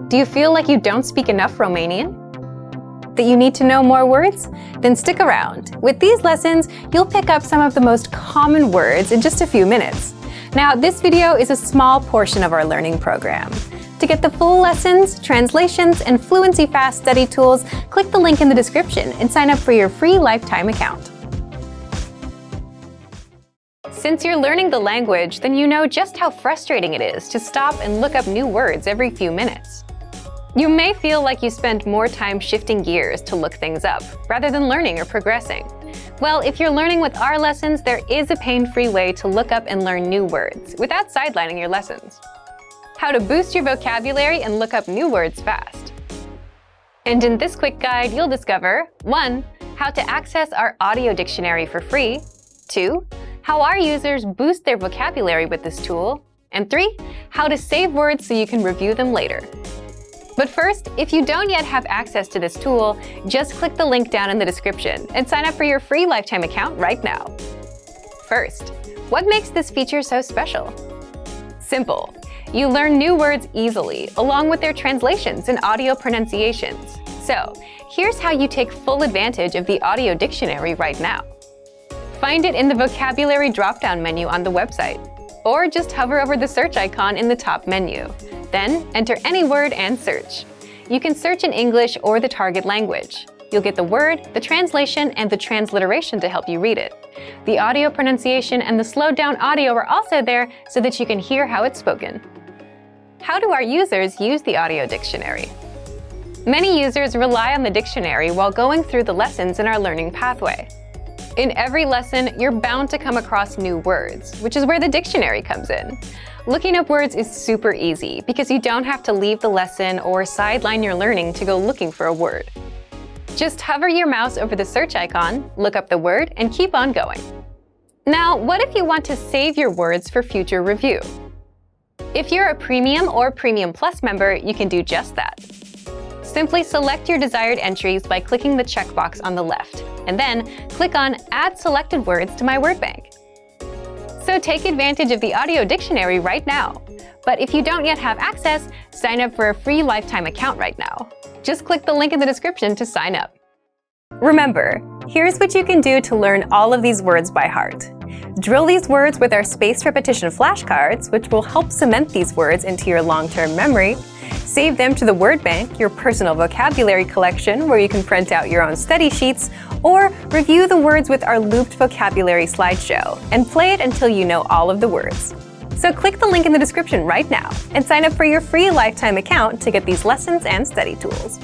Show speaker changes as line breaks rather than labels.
Do you feel like you don't speak enough Romanian? That you need to know more words? Then stick around. With these lessons, you'll pick up some of the most common words in just a few minutes. Now, this video is a small portion of our learning program. To get the full lessons, translations, and fluency fast study tools, click the link in the description and sign up for your free lifetime account. Since you're learning the language, then you know just how frustrating it is to stop and look up new words every few minutes. You may feel like you spend more time shifting gears to look things up, rather than learning or progressing. Well, if you're learning with our lessons, there is a pain-free way to look up and learn new words without sidelining your lessons. How to boost your vocabulary and look up new words fast. And in this quick guide, you'll discover 1. How to access our audio dictionary for free. 2. How our users boost their vocabulary with this tool. And 3. How to save words so you can review them later. But first, if you don't yet have access to this tool, just click the link down in the description and sign up for your free lifetime account right now. First, what makes this feature so special? Simple. You learn new words easily, along with their translations and audio pronunciations. So, here's how you take full advantage of the audio dictionary right now. Find it in the vocabulary drop-down menu on the website, or just hover over the search icon in the top menu. Then enter any word and search. You can search in English or the target language. You'll get the word, the translation, and the transliteration to help you read it. The audio pronunciation and the slowed down audio are also there so that you can hear how it's spoken. How do our users use the audio dictionary? Many users rely on the dictionary while going through the lessons in our learning pathway. In every lesson, you're bound to come across new words, which is where the dictionary comes in. Looking up words is super easy because you don't have to leave the lesson or sideline your learning to go looking for a word. Just hover your mouse over the search icon, look up the word, and keep on going. Now, what if you want to save your words for future review? If you're a Premium or Premium Plus member, you can do just that. Simply select your desired entries by clicking the checkbox on the left, and then click on Add Selected Words to My Word Bank. So take advantage of the audio dictionary right now. But if you don't yet have access, sign up for a free lifetime account right now. Just click the link in the description to sign up. Remember, here's what you can do to learn all of these words by heart. Drill these words with our spaced repetition flashcards, which will help cement these words into your long-term memory. Save them to the Word Bank, your personal vocabulary collection, where you can print out your own study sheets, or review the words with our looped vocabulary slideshow, and play it until you know all of the words. So click the link in the description right now and sign up for your free lifetime account to get these lessons and study tools.